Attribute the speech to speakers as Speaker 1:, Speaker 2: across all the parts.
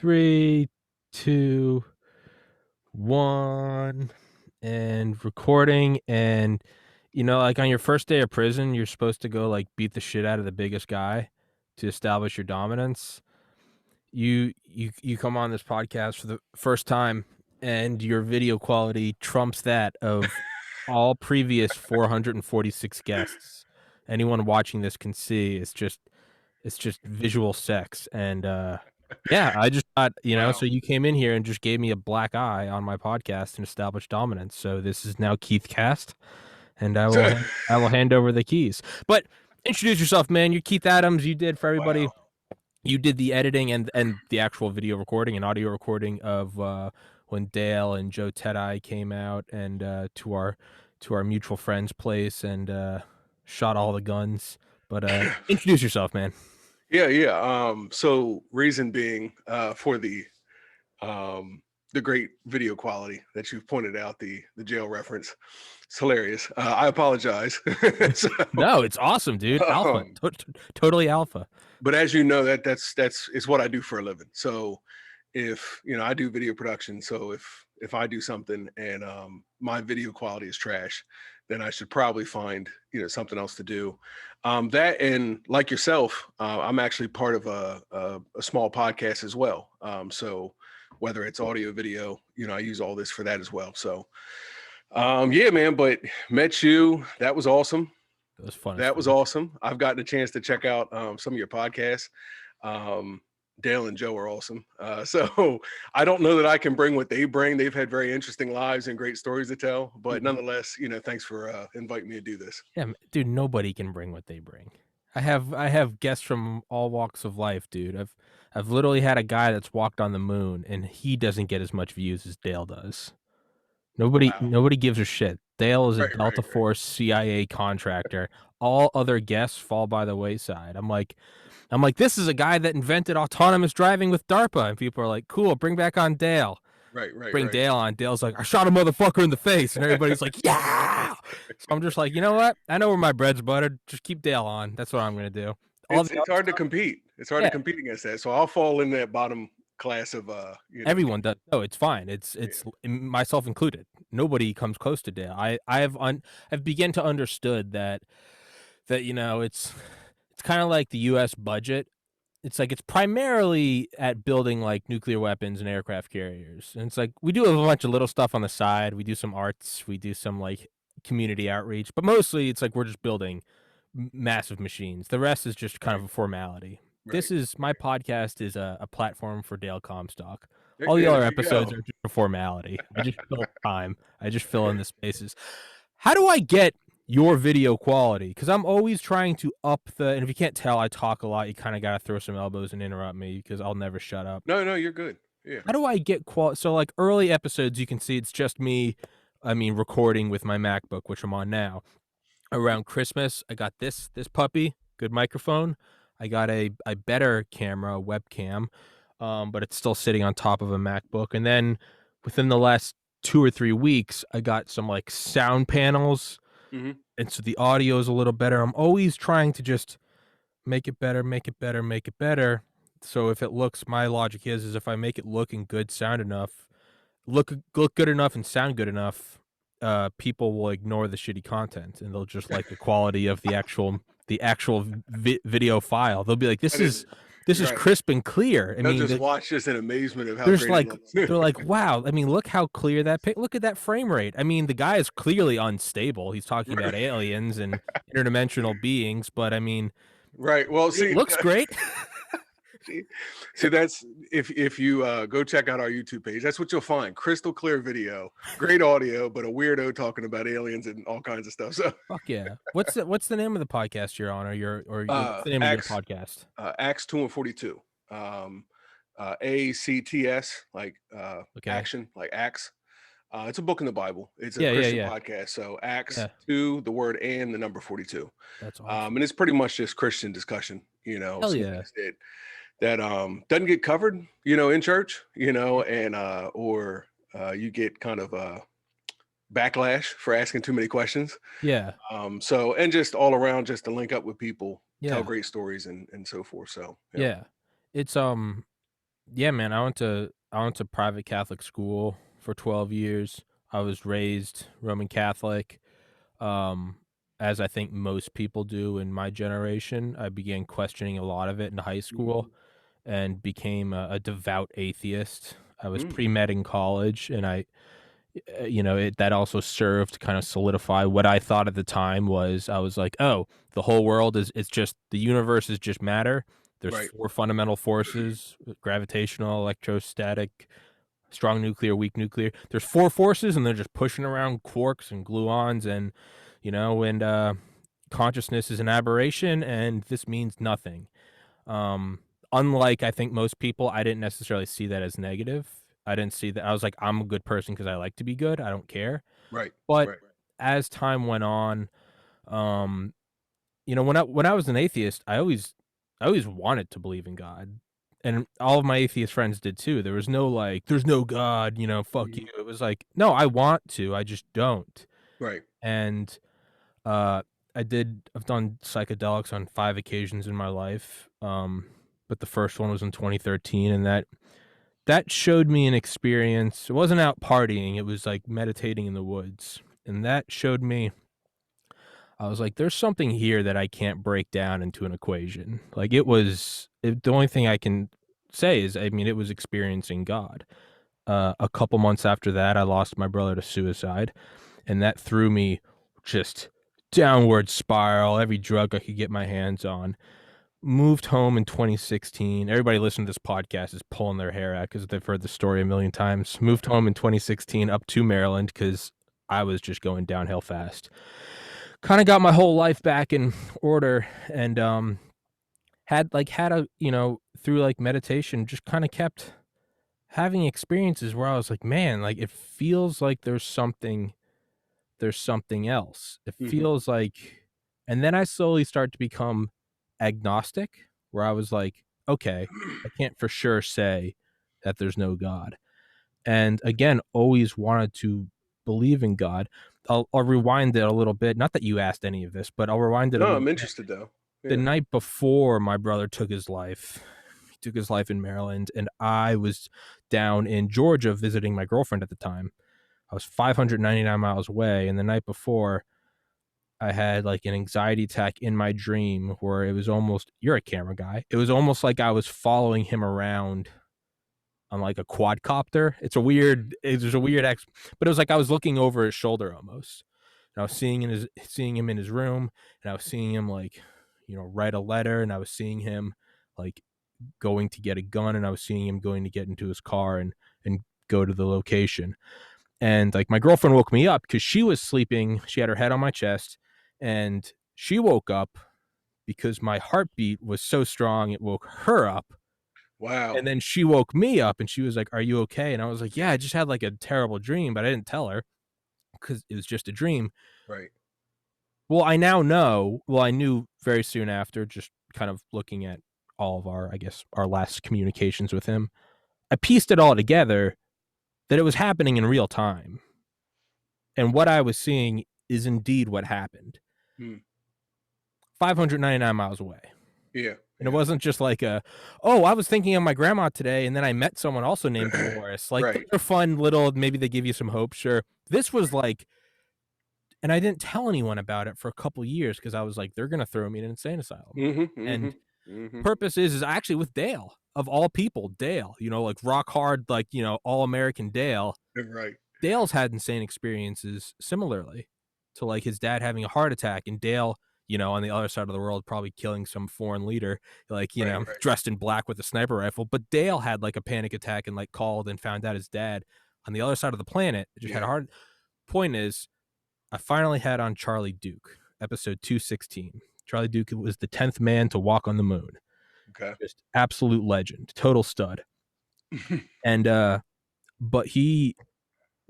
Speaker 1: Three, two, one, and recording. And like on your first day of prison, you're supposed to go like beat the shit out of the biggest guy to establish your dominance. You come on this podcast for the first time, and your video quality trumps that of all previous 446 guests. Anyone watching this can see it's just visual sex. And yeah, I just thought,
Speaker 2: Wow.
Speaker 1: so you came in here and just gave me a black eye on my podcast and established dominance. So this is now Keith Cast, and I will hand over the keys. But introduce yourself, man. You're Keith Adams. You did, for everybody,
Speaker 2: Wow.
Speaker 1: you did the editing and the actual video recording and audio recording of when Dale and Joe Tedeye came out and to our mutual friend's place and shot all the guns. But introduce yourself, man.
Speaker 2: Yeah. So reason being, for the great video quality that you've pointed out, the jail reference. It's hilarious. I apologize. So,
Speaker 1: No, it's awesome, dude. Alpha.
Speaker 2: um,
Speaker 1: Totally alpha.
Speaker 2: but as you know, that's it's what I do for a living. So if I do video production, so if I do something and my video quality is trash, then I should probably find something else to do. That, and like yourself, I'm actually part of a small podcast as well. So whether it's audio, video, I use all this for that as well. So yeah, man. But met you. That was awesome.
Speaker 1: It was fun as
Speaker 2: That was
Speaker 1: fuck.
Speaker 2: awesome. I've gotten a chance to check out some of your podcasts. Um, Dale and Joe are awesome. So I don't know that I can bring what they bring. They've had very interesting lives and great stories to tell. But
Speaker 1: Dude,
Speaker 2: nonetheless, thanks for inviting me to do this.
Speaker 1: yeah, dude, nobody can bring what they bring. I have guests from all walks of life, dude. I've literally had a guy that's walked on the moon, and he doesn't get as much views as Dale does. Nobody
Speaker 2: Wow.
Speaker 1: nobody gives a shit. Dale is a
Speaker 2: Right,
Speaker 1: Delta
Speaker 2: right, right.
Speaker 1: Force CIA contractor. All other guests fall by the wayside. I'm like, this is a guy that invented autonomous driving with DARPA, and people are like, cool, bring back on Dale.
Speaker 2: Right, right,
Speaker 1: Bring
Speaker 2: right.
Speaker 1: Dale on. Dale's like, I shot a motherfucker in the face, and everybody's like, yeah. So I'm just like, you know what? I know where my bread's buttered. Just keep Dale on. That's what I'm gonna do. All
Speaker 2: It's
Speaker 1: the
Speaker 2: it's
Speaker 1: other
Speaker 2: hard to
Speaker 1: stuff,
Speaker 2: compete. It's hard to
Speaker 1: yeah,
Speaker 2: compete against that. So I'll fall in that bottom class of
Speaker 1: everyone does. No, it's fine. It's
Speaker 2: yeah.
Speaker 1: it's myself included. Nobody comes close to Dale. I've begun to understood that it's kind of like the U.S. budget. It's like it's primarily at building like nuclear weapons and aircraft carriers. And it's like we do have a bunch of little stuff on the side. We do some arts, we do some like community outreach, but mostly it's like we're just building massive machines. The rest is just kind
Speaker 2: Right,
Speaker 1: of a formality.
Speaker 2: right.
Speaker 1: My podcast is a platform for Dale Comstock.
Speaker 2: There,
Speaker 1: All the
Speaker 2: yeah,
Speaker 1: other
Speaker 2: there you
Speaker 1: episodes
Speaker 2: go.
Speaker 1: are just a formality. I just fill time. I just fill in the spaces. How do I get your video quality? Because I'm always trying to up and if you can't tell, I talk a lot. You kind of got to throw some elbows and interrupt me because I'll never shut up.
Speaker 2: No, no, you're good. Yeah.
Speaker 1: How do I get quality? So like early episodes, you can see it's just me. I mean, recording with my MacBook, which I'm on now. Around Christmas, I got this puppy, good microphone. I got a better camera, a webcam, but it's still sitting on top of a MacBook. And then within the last 2 or 3 weeks, I got some like sound panels,
Speaker 2: Hmm.
Speaker 1: and so the audio is a little better. I'm always trying to just make it better, make it better, make it better. So if it looks, my logic is if I make it look and good, sound enough, look good enough and sound good enough, people will ignore the shitty content and they'll just like the quality of the actual video file. They'll be like, this
Speaker 2: That is
Speaker 1: is this is
Speaker 2: right.
Speaker 1: crisp and clear. I
Speaker 2: They'll
Speaker 1: mean,
Speaker 2: just watch this in amazement of how
Speaker 1: there's
Speaker 2: great it
Speaker 1: like
Speaker 2: looks.
Speaker 1: they're like, wow. I mean, look how clear look at that frame rate. I mean, the guy is clearly unstable. He's talking about aliens and interdimensional beings, but I mean,
Speaker 2: Right. Well,
Speaker 1: it
Speaker 2: see,
Speaker 1: looks great.
Speaker 2: see, see, that's if you go check out our YouTube page, that's what you'll find. Crystal clear video, great audio, but a weirdo talking about aliens and all kinds of stuff. So
Speaker 1: Fuck yeah. What's the name of the podcast you're on, or what's the name of your
Speaker 2: Acts
Speaker 1: podcast?
Speaker 2: Acts 2 and 42. AACTS, like
Speaker 1: Okay.
Speaker 2: action, like Acts. It's a book in the Bible. It's a
Speaker 1: Yeah, yeah,
Speaker 2: Christian
Speaker 1: yeah.
Speaker 2: podcast. So Acts
Speaker 1: Yeah.
Speaker 2: 2, the word and the number 42.
Speaker 1: That's awesome.
Speaker 2: And it's pretty much just Christian discussion,
Speaker 1: Hell
Speaker 2: some
Speaker 1: yeah.
Speaker 2: things that doesn't get covered, in church, and or you get kind of backlash for asking too many questions.
Speaker 1: Yeah.
Speaker 2: So and just all around just to link up with people, tell
Speaker 1: Yeah.
Speaker 2: great stories and so forth. So yeah.
Speaker 1: Yeah. It's Yeah, man, I went to private Catholic school for 12 years. I was raised Roman Catholic, um, as I think most people do in my generation. I began questioning a lot of it in high
Speaker 2: Mhm.
Speaker 1: school and became a devout atheist. I was
Speaker 2: Mm,
Speaker 1: pre-med in college, and that also served to kind of solidify what I thought at the time was I was like, "Oh, the whole world is it's just the universe is just matter. There's
Speaker 2: right.
Speaker 1: 4 fundamental forces, gravitational, electrostatic, strong nuclear, weak nuclear. There's 4 forces, and they're just pushing around quarks and gluons consciousness is an aberration, and this means nothing." Um, Unlike I think most people, I didn't necessarily see that as negative. I didn't see that I was like, "I'm a good person because I like to be good, I don't care."
Speaker 2: Right.
Speaker 1: But
Speaker 2: Right.
Speaker 1: as time went on, um, when I was an atheist, I always wanted to believe in God, and all of my atheist friends did too. There was no like, "There's no God, fuck you."
Speaker 2: Mhm.
Speaker 1: It was like, "No, I want to, I just don't."
Speaker 2: Right.
Speaker 1: And, uh, I've done psychedelics on 5 occasions in my life, but the first one was in 2013, and that showed me an experience. It wasn't out partying, it was, like, meditating in the woods, and that showed me I was like, "There's something here that I can't break down into an equation." Like, the only thing I can say is, I mean, it was experiencing God. A couple months after that, I lost my brother to suicide, and that threw me just downward spiral, every drug I could get my hands on. Moved home in 2016. Everybody listening to this podcast is pulling their hair out because 'cause they've heard the story a million times. Moved home in 2016 up to Maryland because I was just going downhill fast. Kinda got my whole life back in order and, had a through, like, meditation, just kinda kept having experiences where I was like, "Man, like, it feels like there's something else." It
Speaker 2: Mhm.
Speaker 1: feels like and then I slowly start to become agnostic, where I was like, "Okay, I can't for sure say that there's no God." And again, always wanted to believe in God. I'll rewind it a little bit, not that you asked any of this, but I'll rewind it a
Speaker 2: No,
Speaker 1: little
Speaker 2: I'm
Speaker 1: bit.
Speaker 2: interested though.
Speaker 1: The
Speaker 2: Yeah.
Speaker 1: night before my brother took his life, he took his life in Maryland, and I was down in Georgia visiting my girlfriend at the time. I was 599 miles away, and the night before, I had, like, an anxiety attack in my dream where it was almost you're a camera guy. It was almost like I was following him around on, like, a quadcopter. It was a weird but it was like I was looking over his shoulder almost. And I was seeing him in his room, and I was seeing him, like, write a letter, and I was seeing him, like, going to get a gun, and I was seeing him going to get into his car and go to the location. And, like, my girlfriend woke me up because she was sleeping. She had her head on my chest, and she woke up because my heartbeat was so strong, it woke her up.
Speaker 2: Wow.
Speaker 1: And then she woke me up and she was like, "Are you okay?" And I was like, "Yeah, I just had like a terrible dream," but I didn't tell her because it was just a dream.
Speaker 2: Right.
Speaker 1: Well, I now know, well, I knew very soon after, just kind of looking at all of our, I guess, our last communications with him. I pieced it all together that it was happening in real time. And what I was seeing is indeed what happened.
Speaker 2: Mm.
Speaker 1: 599 miles away.
Speaker 2: Yeah.
Speaker 1: And it
Speaker 2: Yeah.
Speaker 1: wasn't just like "Oh, I was thinking of my grandma today, and then I met someone also named Dolores." Like, those
Speaker 2: Right.
Speaker 1: are fun little maybe they give you some hope, sure. This was like and I didn't tell anyone about it for a couple years because I was like, "They're gonna throw me in an insane asylum."
Speaker 2: Mhm.
Speaker 1: And
Speaker 2: Mhm. Mhm.
Speaker 1: purpose is actually with Dale, of all people, Dale, like, rock hard, like, all-American Dale.
Speaker 2: Right.
Speaker 1: Dale's had insane experiences similarly to, like, his dad having a heart attack, and Dale, on the other side of the world, probably killing some foreign leader, like,
Speaker 2: Right. Right.
Speaker 1: dressed in black with a sniper rifle. But Dale had, like, a panic attack and, like, called and found out his dad on the other side of the planet just had a
Speaker 2: Yeah.
Speaker 1: heart. Point is, I finally had on Charlie Duke, episode 216. Charlie Duke was the 10th man to walk on the moon.
Speaker 2: Okay.
Speaker 1: Just absolute legend, total stud. And, but we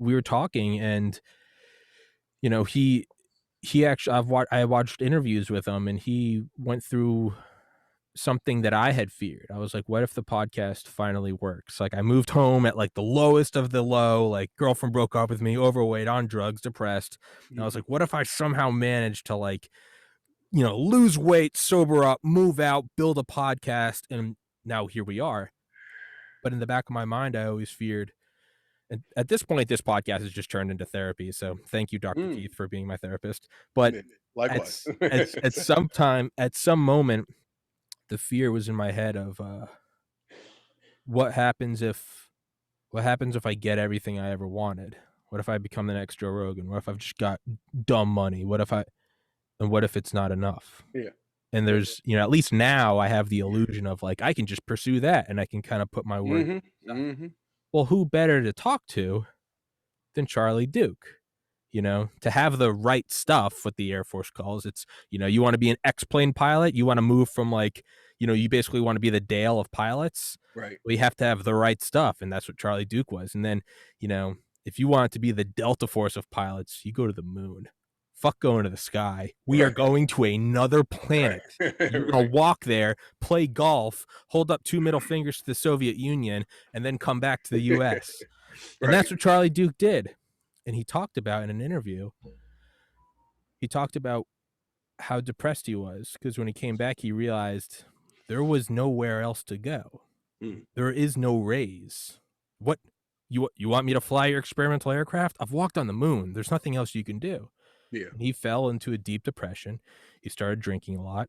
Speaker 1: were talking and, he actually I watched interviews with him and he went through something that I had feared. I was like, what if the podcast finally works? Like, I moved home at like the lowest of the low, like, girlfriend broke up with me, overweight, on drugs, depressed. And I was
Speaker 2: Mhm.
Speaker 1: like, what if I somehow managed to, like, lose weight, sober up, move out, build a podcast, and now here we are. But in the back of my mind, I always feared. And at this point, this podcast has just turned into therapy. So thank you, Dr.
Speaker 2: Mm,
Speaker 1: Keith, for being my therapist. But
Speaker 2: yeah, likewise.
Speaker 1: at some time, at some moment, the fear was in my head of what happens if what happens if I get everything I ever wanted? What if I become the next Joe Rogan? What if I've just got dumb money? What if it's not enough?
Speaker 2: Yeah.
Speaker 1: And
Speaker 2: Yeah.
Speaker 1: there's, at least now I have the illusion of like I can just pursue that and I can kind of put my word
Speaker 2: Mhm.
Speaker 1: stuff.
Speaker 2: Mhm.
Speaker 1: Well, who better to talk to than Charlie Duke? To have the right stuff, what the Air Force calls it's, you want to be an X-plane pilot, you want to move from like, you basically want to be the Dale of pilots.
Speaker 2: Right.
Speaker 1: Well, you have to have the right stuff, and that's what Charlie Duke was. And then, if you want to be the Delta Force of pilots, you go to the moon. Fuck going to the sky. We are
Speaker 2: Right.
Speaker 1: going to another
Speaker 2: Right.
Speaker 1: planet. You want
Speaker 2: Right.
Speaker 1: to walk there, play golf, hold up two middle fingers to the Soviet Union, and then come back to the US. And
Speaker 2: Right.
Speaker 1: that's what Charlie Duke did. And he talked about in an interview, he talked about how depressed he was because when he came back, he realized there was nowhere else to go.
Speaker 2: Mm.
Speaker 1: There is no raise. What you want me to fly your experimental aircraft? I've walked on the moon. There's nothing else you can do.
Speaker 2: Yeah.
Speaker 1: And he fell into a deep depression. He started drinking a lot.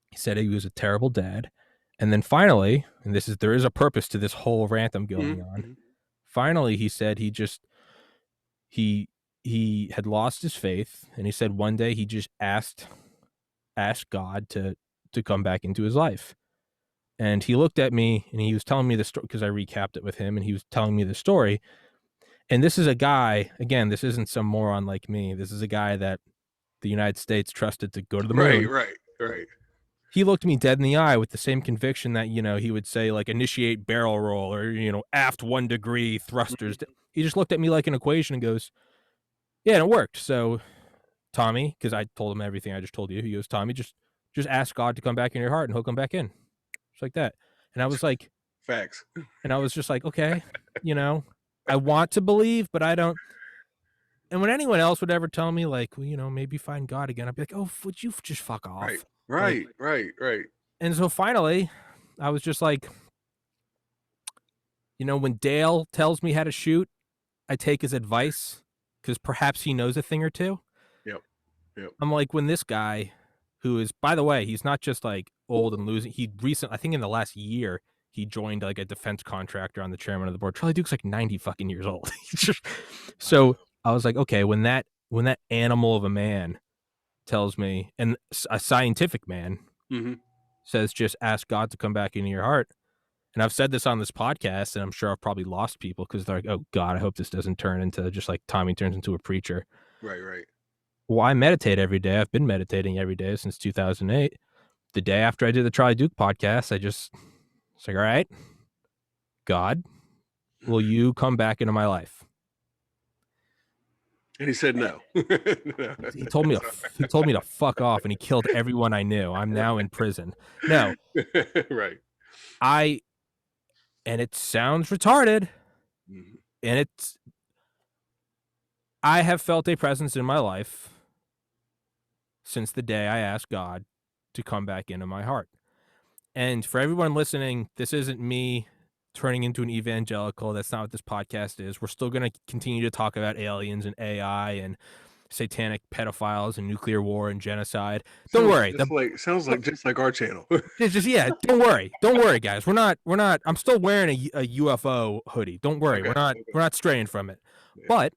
Speaker 1: He said he was a terrible dad. And then finally, and there is a purpose to this whole rant I'm going
Speaker 2: Mhm.
Speaker 1: on.
Speaker 2: Mhm.
Speaker 1: Finally, he said he he had lost his faith, and he said one day he just asked God to come back into his life. And he looked at me and he was telling me the story because I recapped it with him, and he was telling me the story. And this is a guy, again, this isn't some moron like me. This is a guy that the United States trusted to go to the
Speaker 2: Right.
Speaker 1: moon.
Speaker 2: Right. Right.
Speaker 1: He looked me dead in the eye with the same conviction that, he would say, like, initiate barrel roll or, aft 1 degree thrusters.
Speaker 2: Mhm.
Speaker 1: He just looked at me like an equation and goes, yeah, and it worked. So, Tommy, because I told him everything I just told you, he goes, Tommy, just ask God to come back in your heart and he'll come back in. Just like that. And I was like,
Speaker 2: Facts.
Speaker 1: and I was just like, okay, you know, I want to believe, but I don't. And when anyone else would ever tell me, like, well, maybe find God again, I'd be like, oh, would you just fuck
Speaker 2: Right.
Speaker 1: off? Like,
Speaker 2: Right. Right. Right.
Speaker 1: and so finally, I was just like, when Dale tells me how to shoot, I take his advice because perhaps he knows a thing or two.
Speaker 2: Yep. Yep.
Speaker 1: I'm like, when this guy, who is, by the way, he's not just like old and losing. I think in the last year, he joined like a defense contractor on the chairman of the board. Charlie Duke's like 90 fucking years old. So I was like, okay, when that animal of a man tells me, and a scientific man
Speaker 2: Mhm.
Speaker 1: says, just ask God to come back into your heart. And I've said this on this podcast, and I'm sure I've probably lost people because they're like, oh God, I hope this doesn't turn into just like Tommy turns into a preacher.
Speaker 2: Right. Right.
Speaker 1: Well, I meditate every day. I've been meditating every day since 2008. The day after I did the Charlie Duke podcast, it's like, all right, God, will you come back into my life?
Speaker 2: And he said no.
Speaker 1: He told me to fuck off, and he killed everyone I knew. I'm now in prison. No,
Speaker 2: Right.
Speaker 1: I, and it sounds retarded,
Speaker 2: Mhm.
Speaker 1: and I have felt a presence in my life since the day I asked God to come back into my heart. And for everyone listening, this isn't me turning into an evangelical. That's not what this podcast is. We're still going to continue to talk about aliens and AI and satanic pedophiles and nuclear war and genocide. Don't worry.
Speaker 2: Sounds like just like our channel.
Speaker 1: Yeah, don't worry, guys. We're not. I'm still wearing a UFO hoodie. Don't worry.
Speaker 2: Okay.
Speaker 1: We're
Speaker 2: Okay.
Speaker 1: not straying from it.
Speaker 2: Yeah.
Speaker 1: But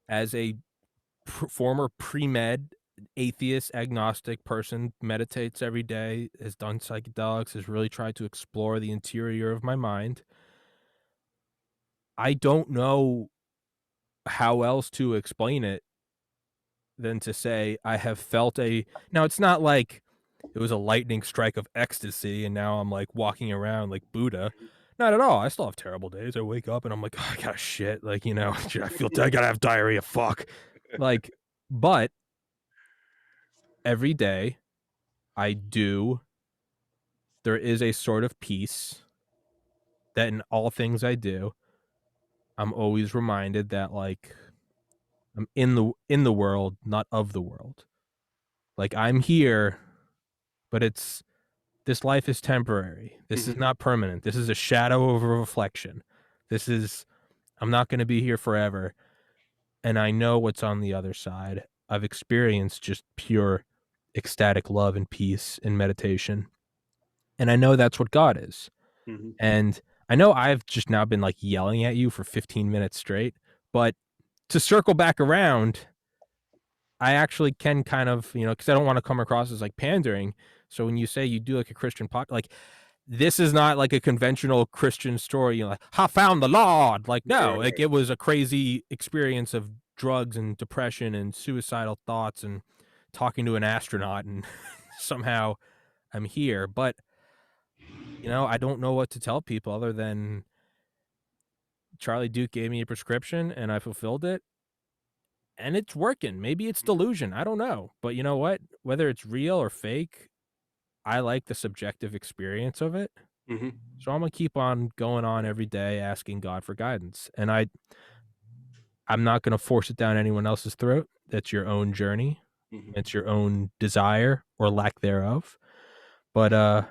Speaker 1: as a former pre-med atheist agnostic person, meditates every day, has done psychedelics, has really tried to explore the interior of my mind, I don't know how else to explain it than to say I have felt now it's not like it was a lightning strike of ecstasy and now I'm like walking around like Buddha. Not at all. I still have terrible days. I wake up and I'm like, oh, I gotta shit. Like, I gotta have diarrhea. Fuck. Like, but every day there is a sort of peace that in all things I do, I'm always reminded that like I'm in the world, not of the world. Like I'm here, but this life is temporary. This is
Speaker 2: Mhm.
Speaker 1: not permanent. This is a shadow of a reflection. This is I'm not gonna be here forever, and I know what's on the other side. I've experienced just pure ecstatic love and peace in meditation, and I know that's what God is.
Speaker 2: Mhm.
Speaker 1: And I know I've just now been, like, yelling at you for 15 minutes straight, but to circle back around, I actually can kind of, because I don't wanna come across as, like, pandering, so when you say you do, like, a Christian like, this is not like a conventional Christian story, like, "I found the Lord." Like,
Speaker 2: Right,
Speaker 1: no,
Speaker 2: right,
Speaker 1: like,
Speaker 2: right.
Speaker 1: it was a crazy experience of drugs and depression and suicidal thoughts and talking to an astronaut, and somehow I'm here, but, I don't know what to tell people other than Charlie Duke gave me a prescription and I fulfilled it, and it's working. Maybe it's delusion, I don't know, but you know what? Whether it's real or fake, I like the subjective experience of it.
Speaker 2: Mhm.
Speaker 1: So I'm gonna keep on going on every day asking God for guidance, and I'm not gonna force it down anyone else's throat. That's your own journey.
Speaker 2: Mhm.
Speaker 1: It's your own desire or lack thereof. But,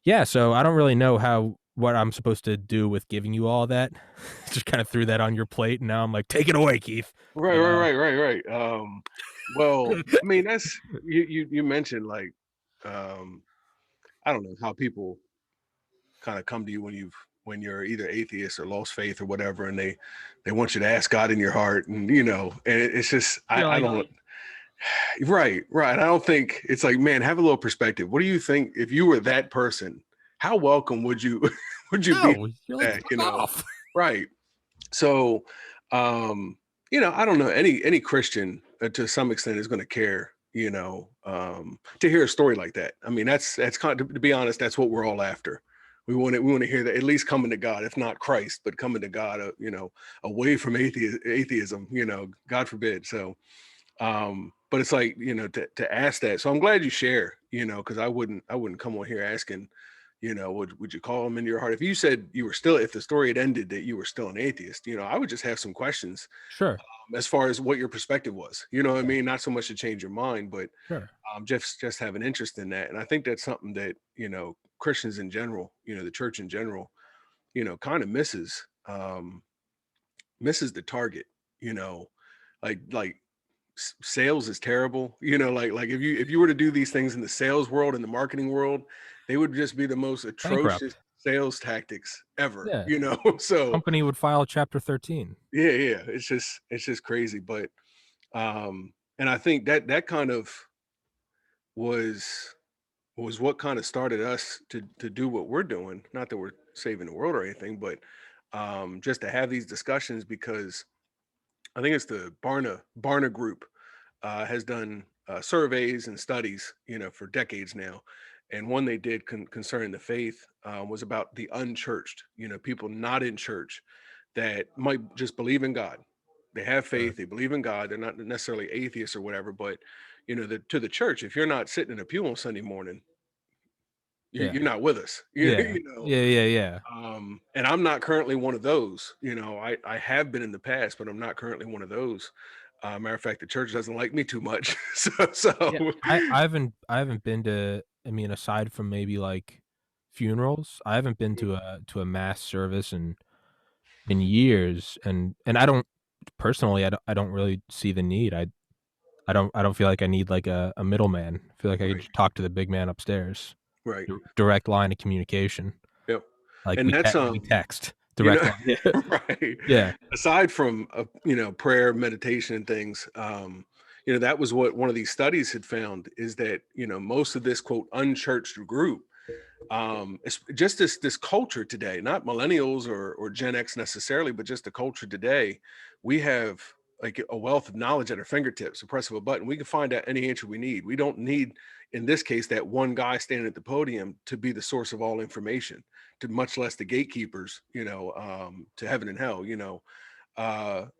Speaker 1: yeah, so I don't really know what I'm supposed to do with giving you all that. Just kinda threw that on your plate, and now I'm like, "Take it away, Keith."
Speaker 2: Right,
Speaker 1: But,
Speaker 2: right, right, right, right. Well, I mean, that's you mentioned like, um, I don't know how people kind of come to you when you're either atheist or lost faith or whatever, and they want you to ask God in your heart, and and it's just
Speaker 1: you're
Speaker 2: I
Speaker 1: like,
Speaker 2: don't. Right, right. I don't think it's like, man, have a little perspective. What do you think if you were that person? How welcome would you would you be to
Speaker 1: "No." You're like,
Speaker 2: that?
Speaker 1: "Fuck off."
Speaker 2: Right. So, um, I don't know any Christian to some extent is going to care, to hear a story like that. I mean, that's kind of, to be honest, that's what we're all after. We want to hear that, at least coming to God, if not Christ, but coming to God, away from atheism, God forbid. So, but it's like, to ask that. So I'm glad you share, because I wouldn't come on here asking, would you call him into your heart? If you said you were still, if the story had ended that you were still an atheist, I would just have some questions,
Speaker 1: Sure.
Speaker 2: as far as what your perspective was. You know what I
Speaker 1: Yeah,
Speaker 2: mean? Not so much to change your mind, but
Speaker 1: sure.
Speaker 2: just have an interest in that. And I think that's something that, Christians in general, the church in general, kind of misses the target, you know, like sales is terrible. Like if you were to do these things in the sales world, in the marketing world, they would just be the most atrocious
Speaker 1: Bankrupt.
Speaker 2: sales tactics ever.
Speaker 1: Yeah.
Speaker 2: So
Speaker 1: Company would file Chapter 13.
Speaker 2: yeah, yeah, it's just crazy. But and I think that kind of was what kind of started us to do what we're doing. Not that we're saving the world or anything, but just to have these discussions, because I think it's the Barna Group has done surveys and studies, for decades now. And one they did concerning the faith was about the unchurched, people not in church that might just believe in God. They have
Speaker 1: Sure.
Speaker 2: faith, they believe in God. They're not necessarily atheists or whatever, but to the church, if you're not sitting in a pew on Sunday morning,
Speaker 1: Yeah.
Speaker 2: you're not with us.
Speaker 1: Yeah. Yeah, yeah, yeah.
Speaker 2: And I'm not currently one of those. I have been in the past, but I'm not currently one of those. Matter of fact, the church doesn't like me too much.
Speaker 1: Yeah. I haven't been to, I mean, aside from maybe, like, funerals, I haven't been to a mass service in years, and I don't personally, I don't really see the need. I don't feel like I need, like, a middleman. I feel like I could
Speaker 2: Right,
Speaker 1: just talk to the big man upstairs.
Speaker 2: right,
Speaker 1: Direct line of communication.
Speaker 2: yep.
Speaker 1: Like,
Speaker 2: And that's
Speaker 1: we text. Direct line. Yeah.
Speaker 2: right.
Speaker 1: Yeah.
Speaker 2: Aside from prayer, meditation, and things, that was what one of these studies had found, is that most of this quote unchurched group, it's just this culture today, not millennials or Gen X necessarily, but just the culture today. We have like a wealth of knowledge at our fingertips. The press of a button, we can find out any answer we need. We don't need, in this case, that one guy standing at the podium to be the source of all information, to much less the gatekeepers, to heaven and hell.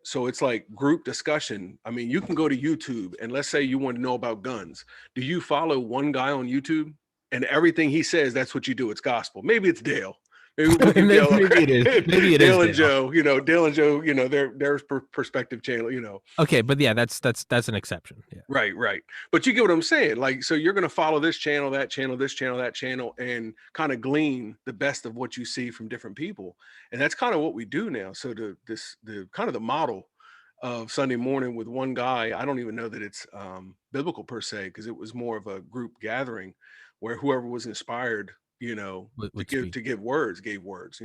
Speaker 2: So it's like group discussion. I mean, you can go to YouTube, and let's say you want to know about guns. Do you follow one guy on YouTube and everything he says, that's what you do? It's gospel. Maybe it's Dale, We'll give
Speaker 1: Maybe,
Speaker 2: Dale,
Speaker 1: maybe it is. Maybe it is
Speaker 2: Dale and
Speaker 1: Dale.
Speaker 2: Joe. Dale and Joe. Their perspective channel.
Speaker 1: Okay, but yeah, that's an exception. Yeah.
Speaker 2: Right, right. But you get what I'm saying. Like, so you're going to follow this channel, that channel, this channel, that channel, and kind of glean the best of what you see from different people. And that's kind of what we do now. So the kind of the model of Sunday morning with one guy, I don't even know that it's biblical per se, because it was more of a group gathering where whoever was inspired,
Speaker 1: Would speak.
Speaker 2: to give words, gave words.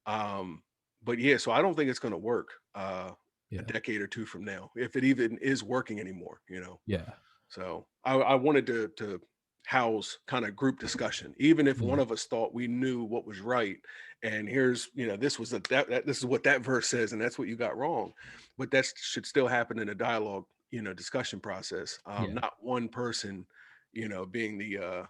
Speaker 2: Um, but yeah, so I don't think it's going to work. A
Speaker 1: Yeah.
Speaker 2: decade or two from now, if it even is working anymore.
Speaker 1: Yeah.
Speaker 2: So I wanted to house kind of group discussion, even if one
Speaker 1: Yeah.
Speaker 2: of us thought we knew what was right. And here's, this was this is what that verse says, and that's what you got wrong. But that should still happen in a dialogue, discussion process.
Speaker 1: Yeah.
Speaker 2: Not one person, being the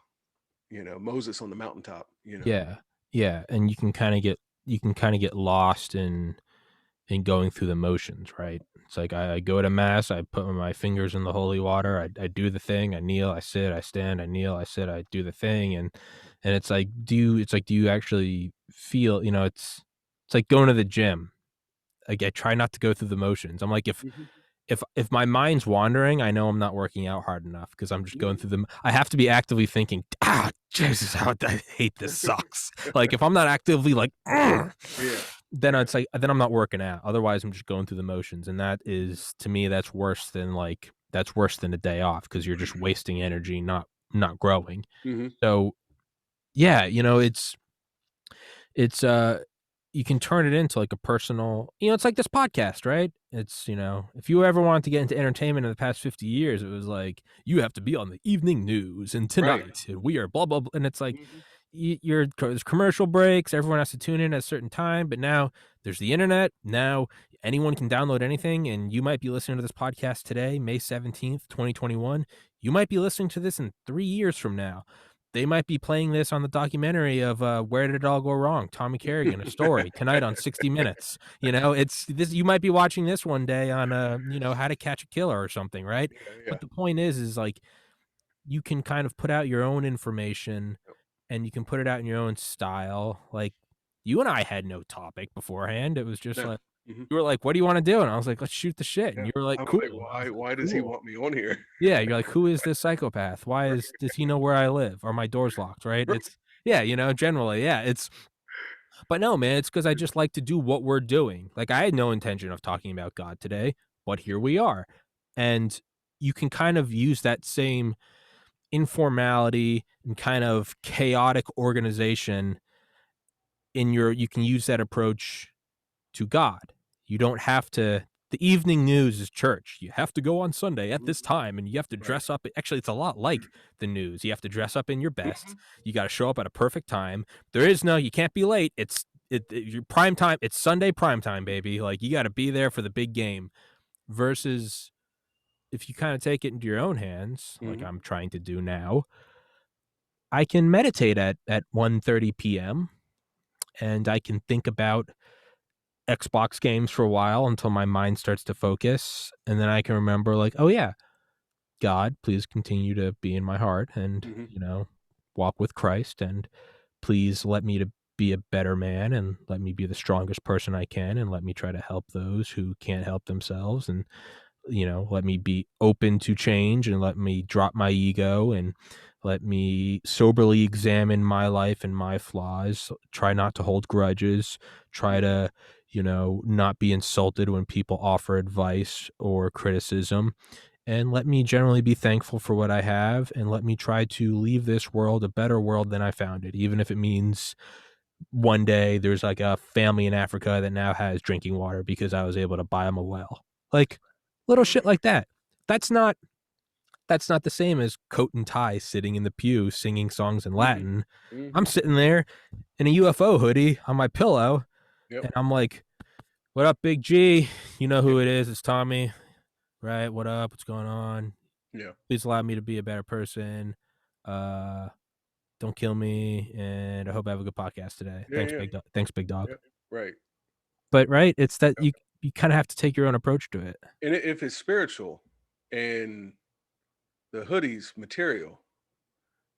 Speaker 2: Moses on the mountaintop.
Speaker 1: Yeah. Yeah. And you can kind of get lost in going through the motions, right? It's like I go to mass, I put my fingers in the holy water, I do the thing, I kneel, I sit, I stand, I kneel, I sit, I do the thing, and do you actually feel, it's like going to the gym. Like I try not to go through the motions. I'm like
Speaker 2: Mhm.
Speaker 1: if my mind's wandering, I know I'm not working out hard enough because I'm just going
Speaker 2: Mhm.
Speaker 1: through them. I have to be actively thinking, Jesus, how I hate this sucks. Like if I'm not actively like, "Ugh,"
Speaker 2: Yeah,
Speaker 1: then
Speaker 2: yeah,
Speaker 1: it's like then I'm not working out. Otherwise, I'm just going through the motions, and that is to me that's worse than a day off because you're just wasting energy, not growing.
Speaker 2: hmm,
Speaker 1: So yeah, it's you can turn it into like a personal, it's like this podcast, right? It's, if you ever wanted to get into entertainment in the past 50 years, it was like, you have to be on the evening news and
Speaker 2: right.
Speaker 1: tonight we are blah, blah, blah. And it's like,
Speaker 2: Hmm.
Speaker 1: there's commercial breaks. Everyone has to tune in at a certain time, but now there's the internet. Now anyone can download anything. And you might be listening to this podcast today, May 17th, 2021. You might be listening to this in 3 years from now. They might be playing this on the documentary of Where Did It All Go Wrong? Tommy Kerrigan, a story tonight on 60 Minutes. It's this. You might be watching this one day on How to Catch a Killer or something, right?
Speaker 2: Yeah,
Speaker 1: But
Speaker 2: yeah.
Speaker 1: the point is like you can kind of put out your own information and you can put it out in your own style. Like you and I had no topic beforehand. It was just
Speaker 2: No.
Speaker 1: like
Speaker 2: Hmm.
Speaker 1: you were like, "What do you want to do?" And I was like, "Let's shoot the shit." And
Speaker 2: Yeah.
Speaker 1: you were like,
Speaker 2: I'm
Speaker 1: "Cool."
Speaker 2: like,
Speaker 1: And I was like,
Speaker 2: why does he
Speaker 1: "Cool."
Speaker 2: want me on here?
Speaker 1: Yeah, you're like, "Who is this psychopath? Why is does he know where I live? Are my doors locked?" Right?
Speaker 2: Right.
Speaker 1: It's yeah, generally, yeah, it's but no, man, it's because I just like to do what we're doing. Like, I had no intention of talking about God today, but here we are. And you can kind of use that same informality and kind of chaotic organization you can use that approach to God. You don't have to the evening news is church. You have to go on Sunday at
Speaker 2: Mhm.
Speaker 1: this time and you have to
Speaker 2: Right.
Speaker 1: dress up. Actually, it's a lot like the news. You have to dress up in your best.
Speaker 2: Mhm.
Speaker 1: You got to show up at a perfect time. You can't be late. Your prime time. It's Sunday prime time, baby. Like you got to be there for the big game versus if you kind of take it into your own hands, like
Speaker 2: Mhm.
Speaker 1: I'm trying to do now, I can meditate at 1:30 p.m. and I can think about Xbox games for a while until my mind starts to focus, and then I can remember like, "Oh, yeah, God, please continue to be in my heart and,
Speaker 2: Mhm.
Speaker 1: walk with Christ, and please let me to be a better man, and let me be the strongest person I can, and let me try to help those who can't help themselves, and let me be open to change and let me drop my ego and let me soberly examine my life and my flaws. Try not to hold grudges. Try
Speaker 2: Mhm.
Speaker 1: to, not be insulted when people offer advice or criticism. And let me generally be thankful for what I have. And let me try to leave this world a better world than I found it, even if it means one day there's like a family in Africa that now has drinking water because I was able to buy them a well. Like little shit like that. That's not that's not the same as coat and tie sitting in the pew singing songs in
Speaker 2: Mhm.
Speaker 1: Latin. I'm
Speaker 2: Mhm.
Speaker 1: sitting there in a UFO hoodie on my pillow
Speaker 2: Yep.
Speaker 1: and I'm like, "What up, Big G? You know
Speaker 2: Yeah.
Speaker 1: who it is? It's Tommy. Right? What up? What's going on?
Speaker 2: Yeah.
Speaker 1: Please allow me to be a better person. Uh don't kill me and I hope I have a good podcast today.
Speaker 2: Yeah.
Speaker 1: Thanks,
Speaker 2: Yeah.
Speaker 1: Thanks, big dog."
Speaker 2: Yep. Right.
Speaker 1: But right, it's that
Speaker 2: Yep.
Speaker 1: you kinda have to take your own approach to it.
Speaker 2: And if it's spiritual and the hoodie's material,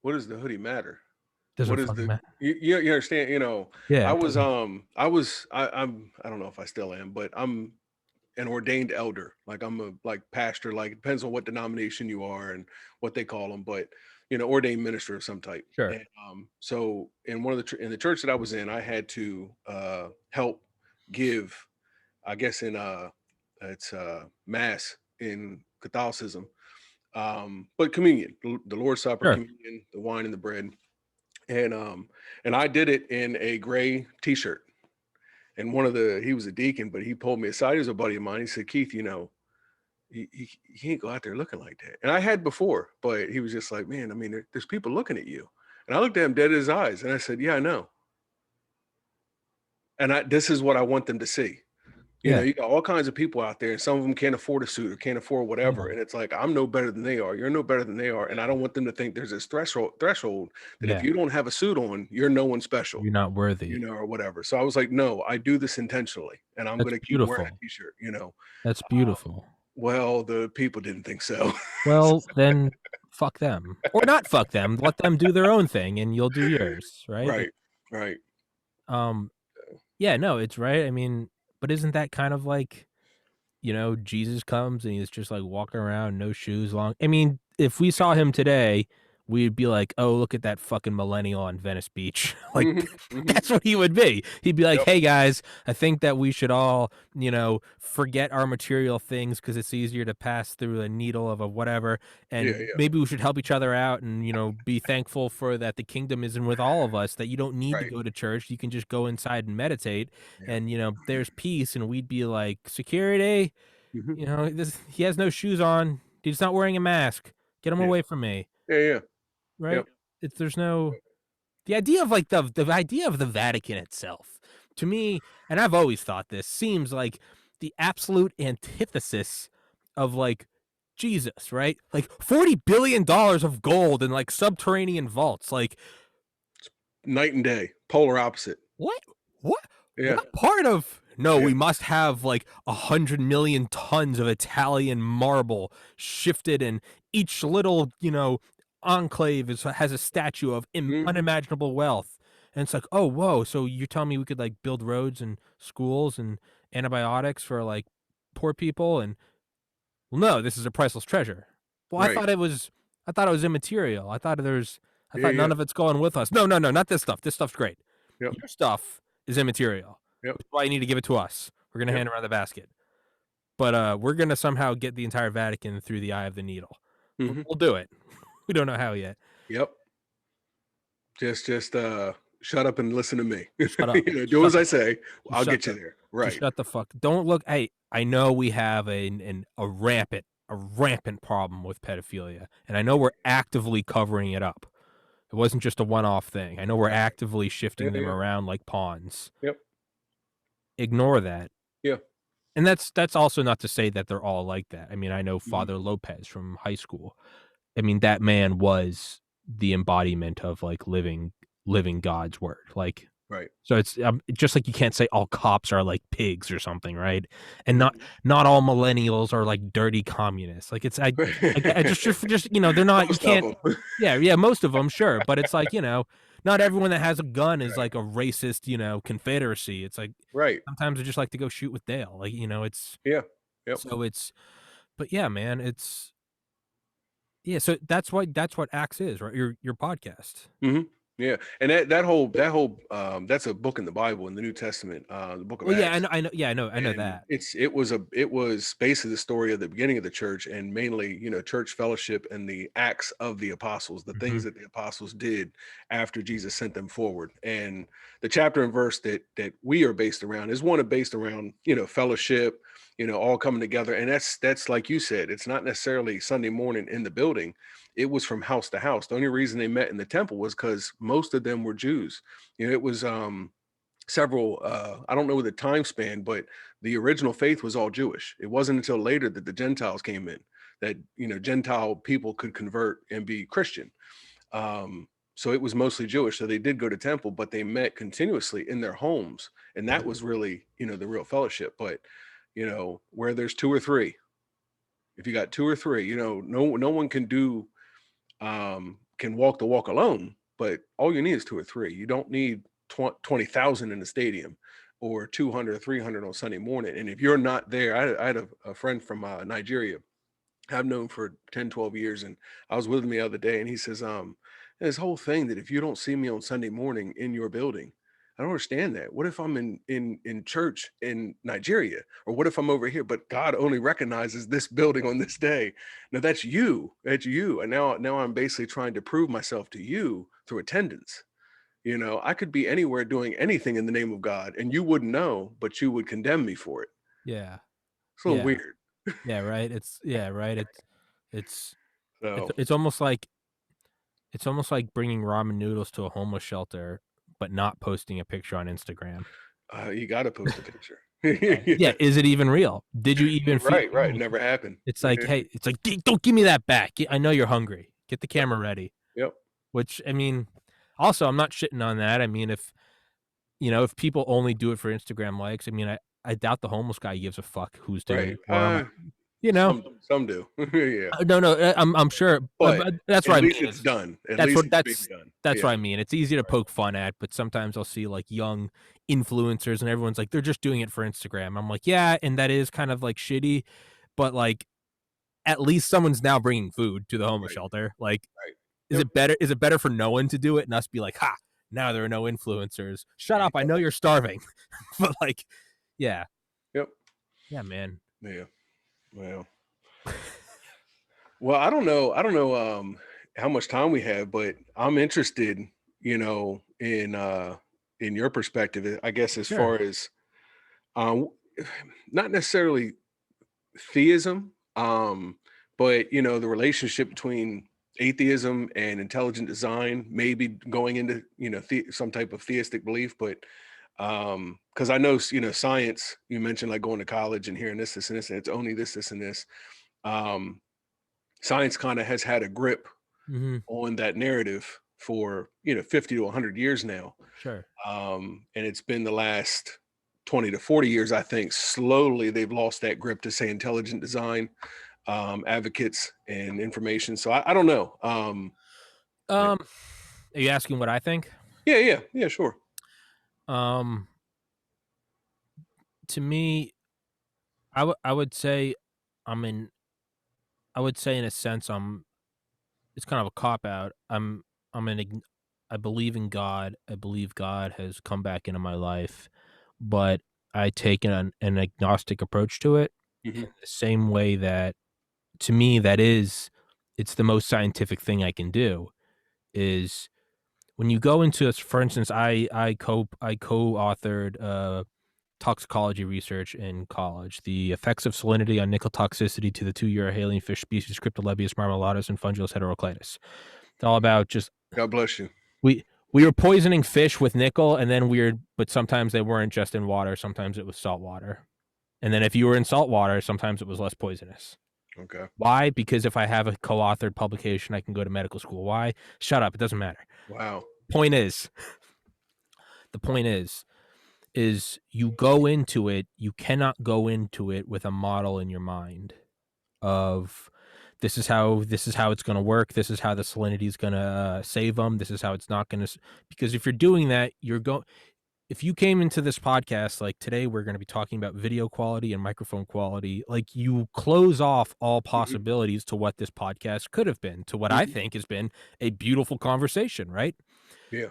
Speaker 2: what does the hoodie matter?
Speaker 1: Doesn't
Speaker 2: what is
Speaker 1: fucking
Speaker 2: the
Speaker 1: matter.
Speaker 2: you understand,
Speaker 1: Yeah,
Speaker 2: I
Speaker 1: it
Speaker 2: was
Speaker 1: doesn't.
Speaker 2: I don't know if I still am, but I'm an ordained elder. Like I'm a like pastor, like it depends on what denomination you are and what they call them, but ordained minister of some type.
Speaker 1: Sure.
Speaker 2: And so in one of in the church that I was in, I had to help give, I guess in it's mass in Catholicism, but communion, the Lord's Supper,
Speaker 1: Sure.
Speaker 2: communion, the wine and the bread, and I did it in a gray T-shirt. And he was a deacon, but he pulled me aside. He was a buddy of mine. He said, Keith, you can't go out there looking like that. And I had before, but he was just like, man, I mean, there's people looking at you. And I looked at him dead in his eyes and I said, yeah, I know. And this is what I want them to see.
Speaker 1: Yeah.
Speaker 2: You got all kinds of people out there, and some of them can't afford a suit or can't afford whatever.
Speaker 1: Yeah.
Speaker 2: And it's like, I'm no better than they are. You're no better than they are. And I don't want them to think there's this threshold that if
Speaker 1: Yeah.
Speaker 2: you don't have a suit on, you're no one special,
Speaker 1: You're not worthy.
Speaker 2: or whatever. So I was like, no, I do this intentionally, and I'm
Speaker 1: That's
Speaker 2: going to keep wearing
Speaker 1: beautiful.
Speaker 2: a t-shirt,
Speaker 1: That's beautiful.
Speaker 2: Well, the people didn't think so.
Speaker 1: Well, then fuck them. Or not fuck them. Let them do their own thing and you'll do yours, right?
Speaker 2: Right. Right.
Speaker 1: Um yeah, no, it's right. I mean, but isn't that kind of like, Jesus comes and he's just like walking around, no shoes long. I mean, if we saw him today, we'd be like, "Oh, look at that fucking millennial on Venice Beach." Like
Speaker 2: Hmm. Hmm.
Speaker 1: that's what he would be. He'd be like,
Speaker 2: Yep.
Speaker 1: "Hey guys, I think that we should all, forget our material things because it's easier to pass through a needle of a whatever,
Speaker 2: Yeah.
Speaker 1: and
Speaker 2: Yeah.
Speaker 1: maybe we should help each other out and, be thankful for that the kingdom isn't with all of us, that you don't need to
Speaker 2: Right.
Speaker 1: go to church. You can just go inside and meditate
Speaker 2: Yeah.
Speaker 1: and, there's peace." And we'd be like, "Security,
Speaker 2: Hmm.
Speaker 1: he has no shoes on. He's not wearing a mask. Get him
Speaker 2: Yeah.
Speaker 1: away from me."
Speaker 2: Yeah. Yeah.
Speaker 1: Right?
Speaker 2: Yep.
Speaker 1: It's there's no the idea of like the idea of the Vatican itself, to me, and I've always thought this, seems like the absolute antithesis of like Jesus, right? Like $40 billion of gold in like subterranean vaults. Like
Speaker 2: Night and day, polar opposite.
Speaker 1: what? What?
Speaker 2: Yeah.
Speaker 1: What part of no,
Speaker 2: Yeah.
Speaker 1: we must have like 100 million tons of Italian marble shifted, and each little, enclave has a statue of
Speaker 2: Hmm.
Speaker 1: unimaginable wealth. And it's like, oh, whoa. So you're telling me we could like build roads and schools and antibiotics for like poor people? And well, no, this is a priceless treasure. Well,
Speaker 2: Right.
Speaker 1: I thought it was immaterial. I
Speaker 2: Yeah.
Speaker 1: thought
Speaker 2: Yeah.
Speaker 1: none of it's going with us. No, no, no, not this stuff. This stuff's great.
Speaker 2: Yep.
Speaker 1: Your stuff is immaterial,
Speaker 2: Yep.
Speaker 1: which is why you need to give it to us. We're gonna
Speaker 2: Yep.
Speaker 1: hand around the basket. But we're gonna somehow get the entire Vatican through the eye of the needle.
Speaker 2: Hmm.
Speaker 1: We'll do it. We don't know how yet.
Speaker 2: Yep. Just shut up and listen to me.
Speaker 1: Shut up.
Speaker 2: Do
Speaker 1: Shut
Speaker 2: as I say.
Speaker 1: just
Speaker 2: I'll
Speaker 1: shut
Speaker 2: get you
Speaker 1: the
Speaker 2: there.
Speaker 1: just
Speaker 2: Right.
Speaker 1: shut the fuck. Don't look. Hey, I know we have a rampant problem with pedophilia, and I know we're actively covering it up. It wasn't just a one-off thing. I know we're
Speaker 2: Right.
Speaker 1: actively
Speaker 2: Yeah.
Speaker 1: shifting them
Speaker 2: Yeah.
Speaker 1: around like pawns.
Speaker 2: Yep.
Speaker 1: Ignore that.
Speaker 2: Yeah.
Speaker 1: And that's also not to say that they're all like that. I mean, I know
Speaker 2: Mhm.
Speaker 1: Father Lopez from high school. I mean, that man was the embodiment of like living God's word. Like,
Speaker 2: Right.
Speaker 1: so it's just like you can't say all cops are like pigs or something, right? And not
Speaker 2: Mhm.
Speaker 1: not all millennials are like dirty communists. Like I just they're not. You
Speaker 2: Most of
Speaker 1: can't.
Speaker 2: them.
Speaker 1: Yeah, yeah, most of them, sure, but it's like not everyone that has a gun is like a racist, confederacy. It's like
Speaker 2: Right.
Speaker 1: sometimes I just like to go shoot with Dale. Like it's
Speaker 2: Yeah. Yep.
Speaker 1: so it's but yeah, man, it's yeah, so that's what Axe is, right? Your podcast.
Speaker 2: Mhm. Yeah, and that whole that's a book in the Bible in the New Testament, the book of
Speaker 1: Well, yeah,
Speaker 2: Acts.
Speaker 1: I know, yeah, I know
Speaker 2: And
Speaker 1: that.
Speaker 2: it was basically the story of the beginning of the church, and mainly church fellowship and the acts of the apostles, the things
Speaker 1: Mhm.
Speaker 2: that the apostles did after Jesus sent them forward. And the chapter and verse that we are based around is one based around fellowship, all coming together. And that's like you said, it's not necessarily Sunday morning in the building. It was from house to house. The only reason they met in the temple was because most of them were Jews. It was several, I don't know the time span, but the original faith was all Jewish. It wasn't until later that the Gentiles came in, that Gentile people could convert and be Christian. So it was mostly Jewish. So they did go to temple, but they met continuously in their homes, and that was really the real fellowship. But where there's two or three, if you got two or three, no one can walk the walk alone. but all you need is 2 or 3. You don't need 20,000 in the stadium or 200 or 300 on Sunday morning. And if you're not there, I had a friend from Nigeria I've known for 10, 12 years. And I was with him the other day and he says, this whole thing that if you don't see me on Sunday morning in your building, I don't understand that. What if I'm in church in Nigeria? Or what if I'm over here? But God only recognizes this building on this day. Now that's you. That's you. And now I'm basically trying to prove myself to you through attendance. You know, I could be anywhere doing anything in the name of God and you wouldn't know, but you would condemn me for it.
Speaker 1: Yeah.
Speaker 2: It's a little
Speaker 1: Yeah.
Speaker 2: weird.
Speaker 1: Yeah, right? Right? It's
Speaker 2: So
Speaker 1: it's almost like bringing ramen noodles to a homeless shelter, but not posting a picture on Instagram.
Speaker 2: you got to post a picture.
Speaker 1: Yeah. Yeah, is it even real? Did you even feed
Speaker 2: Right,
Speaker 1: the
Speaker 2: right.
Speaker 1: homeless?
Speaker 2: Never happened.
Speaker 1: It's like, "Hey," it's like, Don't give me that back. I know you're hungry. Get the
Speaker 2: Yep,
Speaker 1: camera ready."
Speaker 2: yep,
Speaker 1: Which, I mean, also, I'm not shitting on that. I mean, if people only do it for Instagram likes, I mean, I doubt the homeless guy gives a fuck who's doing
Speaker 2: right.
Speaker 1: it for him. You know?
Speaker 2: Some do. Yeah,
Speaker 1: No, no, I'm sure,
Speaker 2: but
Speaker 1: but that's what
Speaker 2: at
Speaker 1: I
Speaker 2: least
Speaker 1: mean
Speaker 2: it's
Speaker 1: is
Speaker 2: done. At
Speaker 1: that's
Speaker 2: least
Speaker 1: what
Speaker 2: it's being done.
Speaker 1: that's
Speaker 2: Yeah,
Speaker 1: what I mean. It's easy to poke fun at, but sometimes I'll see, like, young influencers and everyone's like, "They're just doing it for Instagram." I'm like, "Yeah, and that is kind of, like, shitty, but, like, at least someone's now bringing food to the homeless
Speaker 2: right,
Speaker 1: shelter." Like,
Speaker 2: right.
Speaker 1: is
Speaker 2: Yep,
Speaker 1: it better for no one to do it and us be like, "Ha, now there are no influencers. Shut up, I
Speaker 2: yep,
Speaker 1: know you're starving." But, like, yeah.
Speaker 2: yep.
Speaker 1: Yeah, man.
Speaker 2: Yeah. Well, well, I don't know, how much time we have, but I'm interested, in your perspective, I guess, as
Speaker 1: Sure.
Speaker 2: far as, um, not necessarily theism, but the relationship between atheism and intelligent design, maybe going into some type of theistic belief, but because I know science. You mentioned like going to college and hearing this, and this, and it's only this, and this. Um, Science kind of has had a grip
Speaker 1: Mhm.
Speaker 2: on that narrative for 50 to 100 years now,
Speaker 1: Sure.
Speaker 2: and it's been the last 20 to 40 years, I think. Slowly, they've lost that grip to say intelligent design advocates and information. So I don't know. Yeah,
Speaker 1: Um, are you asking what I think?
Speaker 2: yeah, yeah, yeah, sure.
Speaker 1: Um, to me, I would say I'm in I would say in a sense it's kind of a cop out. I'm an agn I believe in God. I believe God has come back into my life, but I take an agnostic approach to it
Speaker 2: Hmm.
Speaker 1: in the same way that to me it's the most scientific thing I can do is when you go into this, for instance, I co-authored toxicology research in college, the effects of salinity on nickel toxicity to the two Euryhalian fish species Cryptolebius marmolatus and Fundulus heteroclitus. It's all about just
Speaker 2: God bless you.
Speaker 1: we we were poisoning fish with nickel, and then but sometimes they weren't just in water. Sometimes it was salt water, and then if you were in salt water, sometimes it was less poisonous.
Speaker 2: Okay.
Speaker 1: Why? Because if I have a co-authored publication, I can go to medical school. Why? Shut up. It doesn't matter.
Speaker 2: Wow.
Speaker 1: Point is, the point is you go into it. You cannot go into it with a model in your mind of this is how it's going to work. This is how the salinity is going to save them. This is how it's not going to. Because if you're doing that, if you came into this podcast like today, we're going to be talking about video quality and microphone quality. Like you close off all
Speaker 2: Hmm.
Speaker 1: possibilities to what this podcast could have been, to what I
Speaker 2: Hmm.
Speaker 1: think has been a beautiful conversation, right?
Speaker 2: Yeah.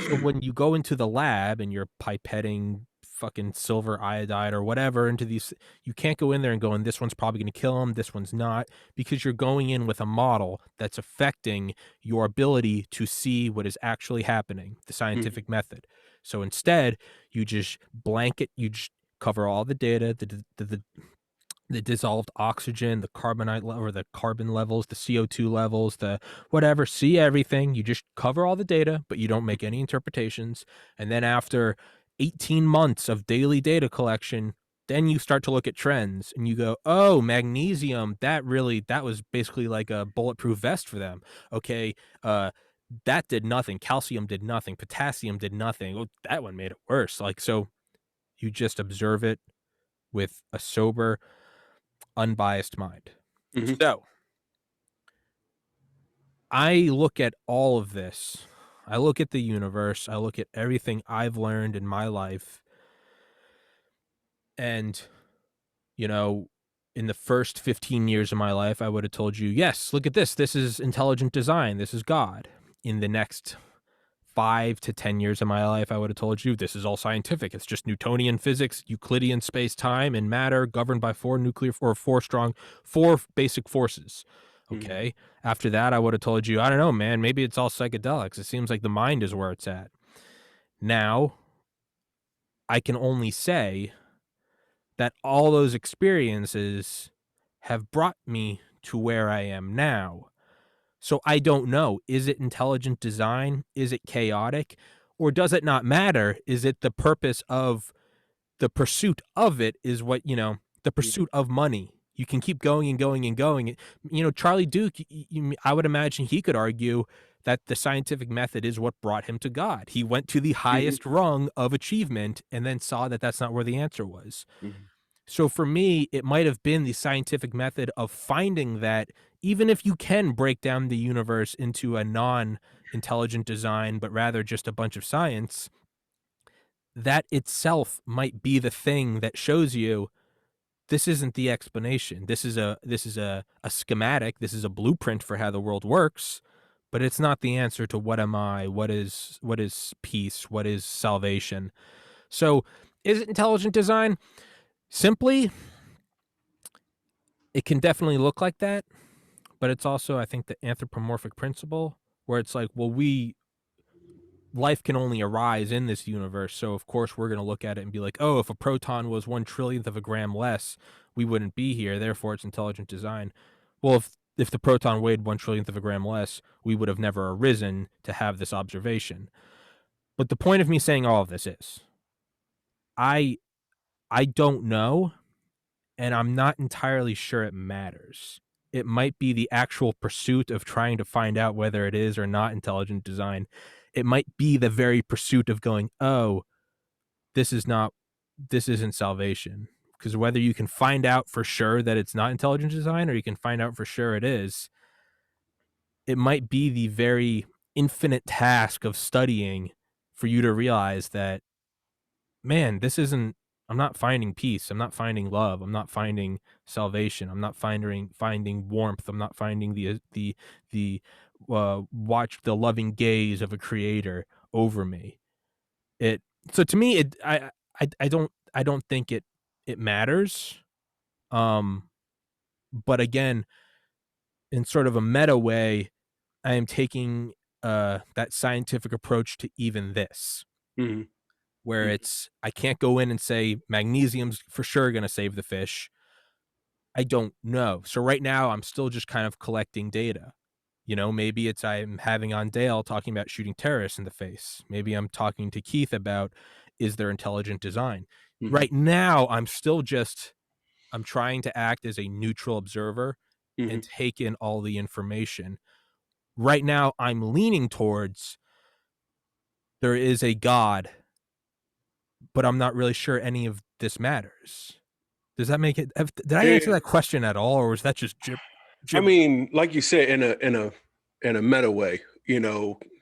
Speaker 1: So when you go into the lab and you're pipetting fucking silver iodide or whatever into these, you can't go in there and go, and this one's probably going to kill them, this one's not, because you're going in with a model that's affecting your ability to see what is actually happening, the
Speaker 2: Hmm.
Speaker 1: scientific method. So instead, you just cover all the data, the dissolved oxygen, the carbonite or the carbon levels, the CO2 levels, the whatever, see everything. You just cover all the data, but you don't make any interpretations. And then after 18 months of daily data collection, then you start to look at trends and you go, oh, magnesium, that was basically like a bulletproof vest for them. Okay. That did nothing. Calcium did nothing. Potassium did nothing. Oh, that one made it worse. Like, so you just observe it with a sober, unbiased mind.
Speaker 2: Hmm.
Speaker 1: So I look at all of this I look at the universe, I look at everything I've learned in my life, and, you know, in the first 15 years of my life, I would have told you, "Yes, look at this. This is intelligent design. This is God." In the next 5 to 10 years of my life, I would have told you, "This is all scientific. It's just Newtonian physics, Euclidean space-time and matter governed by 4 basic forces."
Speaker 2: Mhm.
Speaker 1: Okay? After that, I would have told you, "I don't know, man. Maybe it's all psychedelics. It seems like the mind is where it's at." Now, I can only say that all those experiences have brought me to where I am now. So I don't know. Is it intelligent design? Is it chaotic? Or does it not matter? Is it the purpose of the pursuit of it is what, the
Speaker 2: Mhm.
Speaker 1: pursuit of money? You can keep going and going and going. Charlie Duke, I would imagine he could argue that the scientific method is what brought him to God. He went to the
Speaker 2: Mhm.
Speaker 1: highest rung of achievement and then saw that that's not where the answer was.
Speaker 2: Mhm.
Speaker 1: So for me, it might have been the scientific method of finding that even if you can break down the universe into a non-intelligent design, but rather just a bunch of science, that itself might be the thing that shows you this isn't the explanation. This is a schematic, this is a blueprint for how the world works, but it's not the answer to what am I, what is peace, what is salvation. So is it intelligent design? Simply, it can definitely look like that. But it's also, I think, the anthropomorphic principle where it's like, well, life can only arise in this universe. So, of course, we're going to look at it and be like, oh, if a proton was 1 trillionth of a gram less, we wouldn't be here. Therefore, it's intelligent design. Well, if the proton weighed 1 trillionth of a gram less, we would have never arisen to have this observation. But the point of me saying all of this is I I don't know, and I'm not entirely sure it matters. It might be the actual pursuit of trying to find out whether it is or not intelligent design. It might be the very pursuit of going, "Oh, this is not this isn't salvation." Because whether you can find out for sure that it's not intelligent design or you can find out for sure it is, it might be the very infinite task of studying for you to realize that man, this isn't I'm not finding peace. I'm not finding love. I'm not finding salvation. I'm not finding warmth. I'm not finding the watch the loving gaze of a creator over me. It so to me it I don't think it matters. Um but again, in sort of a meta way, I am taking that scientific approach to even this.
Speaker 2: Mhm.
Speaker 1: Where
Speaker 2: Mhm.
Speaker 1: it's I can't go in and say magnesium's for sure gonna save the fish. I don't know. So right now, I'm still just kind of collecting data. Maybe it's I'm having on Dale talking about shooting terrorists in the face. Maybe I'm talking to Keith about is there intelligent design.
Speaker 2: Mhm.
Speaker 1: Right now, I'm trying to act as a neutral observer and
Speaker 2: Mhm.
Speaker 1: take in all the information. Right now, I'm leaning towards there is a God, but I'm not really sure any of this matters. Does that make it did I answer
Speaker 2: Yeah.
Speaker 1: that question at all, or was that just
Speaker 2: I
Speaker 1: gibber?
Speaker 2: mean, like you said, in a meta way,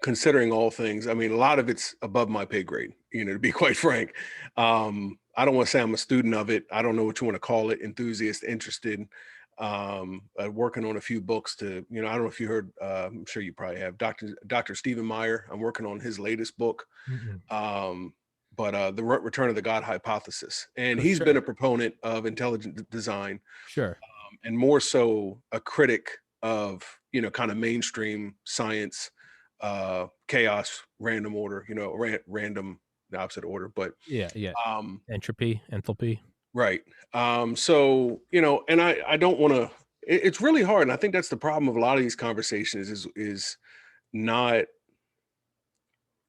Speaker 2: considering all things, I mean, a lot of it's above my pay grade, to be quite frank. I don't want to say I'm a student of it. I don't know what you want to call it, enthusiast, interested, working on a few books I don't know if you heard, I'm sure you probably have, Dr. Stephen Meyer. I'm working on his latest book.
Speaker 1: Mm-mm.
Speaker 2: Um, but the Return of the God Hypothesis. And
Speaker 1: Oh,
Speaker 2: he's been
Speaker 1: sure,
Speaker 2: a proponent of intelligent design,
Speaker 1: sure.
Speaker 2: and more so a critic of kind of mainstream science, chaos, random order, random, the opposite order, but
Speaker 1: Yeah, yeah.
Speaker 2: um
Speaker 1: Entropy, enthalpy.
Speaker 2: right. So and I don't want to, it's really hard, and I think that's the problem of a lot of these conversations is not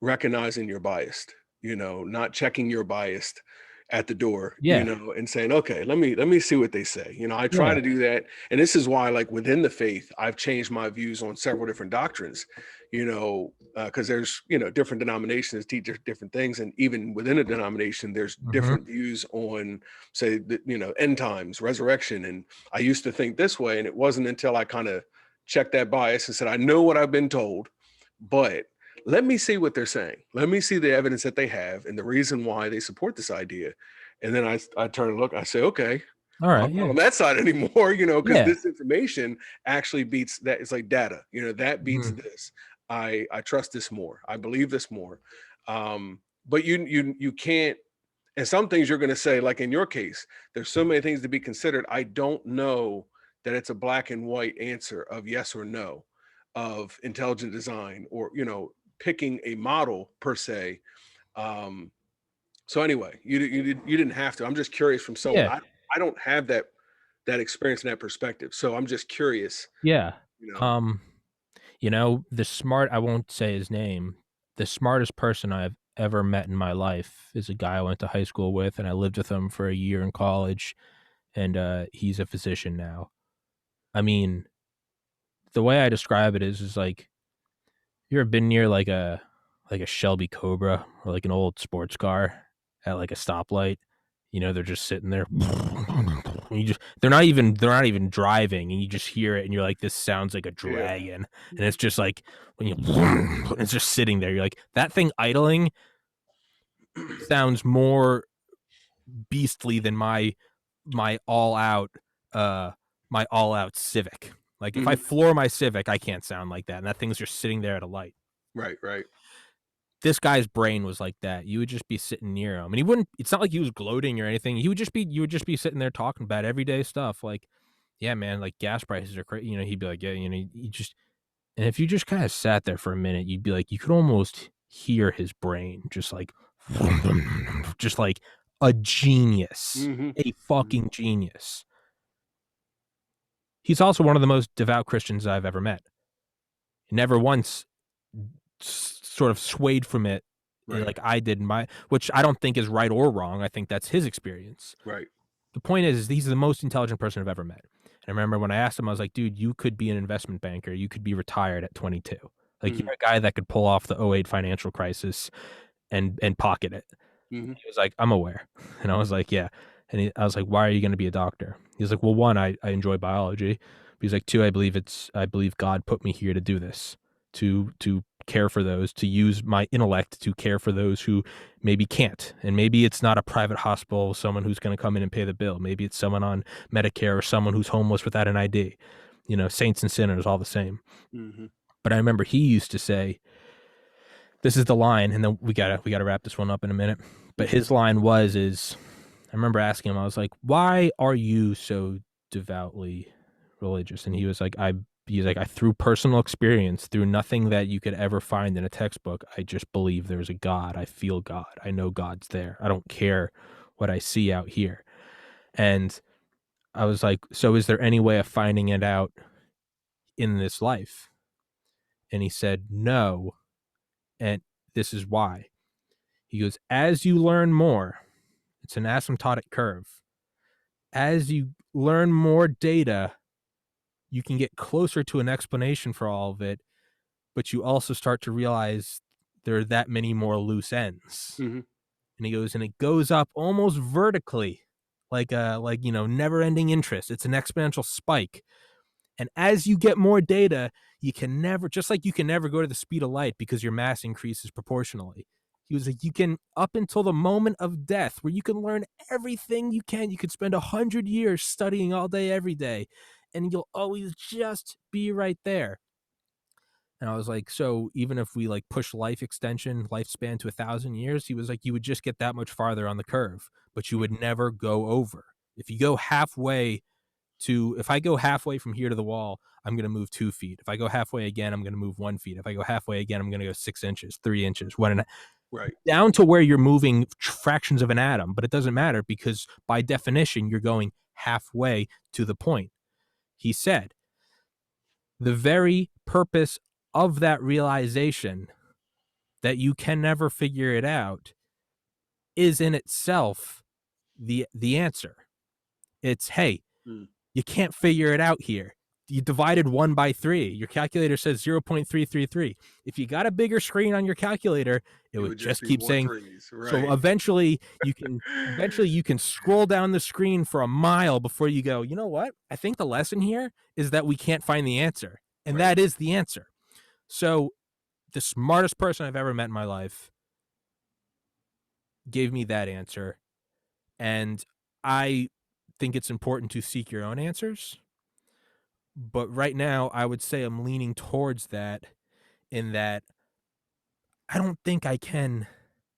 Speaker 2: recognizing you're biased, not checking your biased at the door,
Speaker 1: Yeah,
Speaker 2: and saying, okay, let me see what they say. I try
Speaker 1: yeah.
Speaker 2: to do that. And this is why, like within the faith, I've changed my views on several different doctrines, because there's, different denominations teach different things. And even within a denomination, there's
Speaker 1: Mhm.
Speaker 2: different views on, say, end times, resurrection. And I used to think this way. And it wasn't until I kind of checked that bias and said, I know what I've been told, but let me see what they're saying. Let me see the evidence that they have and the reason why they support this idea. And then I turn and look, I say, okay,
Speaker 1: All
Speaker 2: I'm
Speaker 1: right,
Speaker 2: not
Speaker 1: yeah.
Speaker 2: on that side anymore, because
Speaker 1: Yeah.
Speaker 2: this information actually beats that. It's like data, that beats
Speaker 1: Mhm.
Speaker 2: this. I trust this more. I believe this more. But you can't, and some things you're going to say, like in your case, there's so many things to be considered. I don't know that it's a black and white answer of yes or no of intelligent design, or picking a model per se. um so anyway, you didn't have to. I'm just curious from someone.
Speaker 1: Yeah.
Speaker 2: I don't have that experience and that perspective, so I'm just curious.
Speaker 1: Yeah.
Speaker 2: you know
Speaker 1: Um, I won't say his name. The smartest person I've ever met in my life is a guy I went to high school with, and I lived with him for a year in college, and he's a physician now. I mean, the way I describe it is like, you ever been near like a Shelby Cobra or like an old sports car at like a stoplight? They're just sitting there. They're not even driving, and you just hear it, and you're like, this sounds like a
Speaker 2: yeah.
Speaker 1: dragon, and it's just like when you, it's just sitting there. You're like, that thing idling sounds more beastly than my all out uh my all out Civic. Like if I
Speaker 2: Mhm.
Speaker 1: floor my Civic, I can't sound like that, and that thing's just sitting there at a light.
Speaker 2: Right.
Speaker 1: This guy's brain was like that. You would just be sitting near him, and he wouldn't. It's not like he was gloating or anything. You would just be sitting there talking about everyday stuff, like, yeah, man, like gas prices are crazy. He'd be like, yeah, you just, and if you just kind of sat there for a minute, you'd be like, you could almost hear his brain just like, just like a genius,
Speaker 2: Hmm.
Speaker 1: a fucking genius. He's also one of the most devout Christians I've ever met. Never once sort of swayed from it,
Speaker 2: Right.
Speaker 1: like I did in my, which I don't think is right or wrong. I think that's his experience.
Speaker 2: Right.
Speaker 1: The point is he's the most intelligent person I've ever met. And I remember when I asked him, I was like, dude, you could be an investment banker. You could be retired at 22. Like,
Speaker 2: Hmm.
Speaker 1: you're a guy that could pull off the '08 financial crisis and pocket it.
Speaker 2: Hmm.
Speaker 1: He was like, I'm aware. And I was like, yeah. And I was like, why are you going to be a doctor? He was like, well, one, I enjoy biology. But he's like, two, I believe God put me here to do this, to care for those, to use my intellect to care for those who maybe can't. And maybe it's not a private hospital, someone who's going to come in and pay the bill. Maybe it's someone on Medicare or someone who's homeless without an ID. Saints and sinners, all the same.
Speaker 2: Hmm.
Speaker 1: But I remember he used to say, this is the line, and then we gotta wrap this one up in a minute. But
Speaker 2: Hmm.
Speaker 1: his line is, I remember asking him, I was like, why are you so devoutly religious? And he's like, I through personal experience, through nothing that you could ever find in a textbook, I just believe there's a God. I feel God. I know God's there. I don't care what I see out here. And I was like, so is there any way of finding it out in this life? And he said, no. And this is why. He goes, as you learn more, it's an asymptotic curve. As you learn more data, you can get closer to an explanation for all of it, but you also start to realize there are that many more loose ends.
Speaker 2: Hmm.
Speaker 1: And he goes, and it goes up almost vertically, like never ending interest. It's an exponential spike. And as you get more data, you can never, just like you can never go to the speed of light because your mass increases proportionally. He was like, you can, up until the moment of death, where you can learn everything you could spend 100 years studying all day, every day, and you'll always just be right there. And I was like, so even if we like push lifespan to 1,000 years, he was like, you would just get that much farther on the curve, but you would never go over. If you go halfway if I go halfway from here to the wall, I'm going to move 2 feet. If I go halfway again, I'm going to move 1 feet. If I go halfway again, I'm going to go 6 inches, 3 inches,
Speaker 2: Right.
Speaker 1: down to where you're moving fractions of an atom. But it doesn't matter because by definition, you're going halfway to the point. He said, the very purpose of that realization that you can never figure it out is in itself the answer. It's, hey,
Speaker 2: Mm.
Speaker 1: you can't figure it out here. You divided 1 by 3. Your calculator says 0.333. If you got a bigger screen on your calculator, it
Speaker 2: It
Speaker 1: would
Speaker 2: would just
Speaker 1: just
Speaker 2: be
Speaker 1: keep
Speaker 2: more
Speaker 1: saying.
Speaker 2: threes.
Speaker 1: So
Speaker 2: Right.
Speaker 1: eventually you can scroll down the screen for a mile before you go, you know what? I think the lesson here is that we can't find the answer. And
Speaker 2: Right.
Speaker 1: that is the answer. So the smartest person I've ever met in my life gave me that answer, and I think it's important to seek your own answers, but right now, I would say I'm leaning towards that in that I don't think I can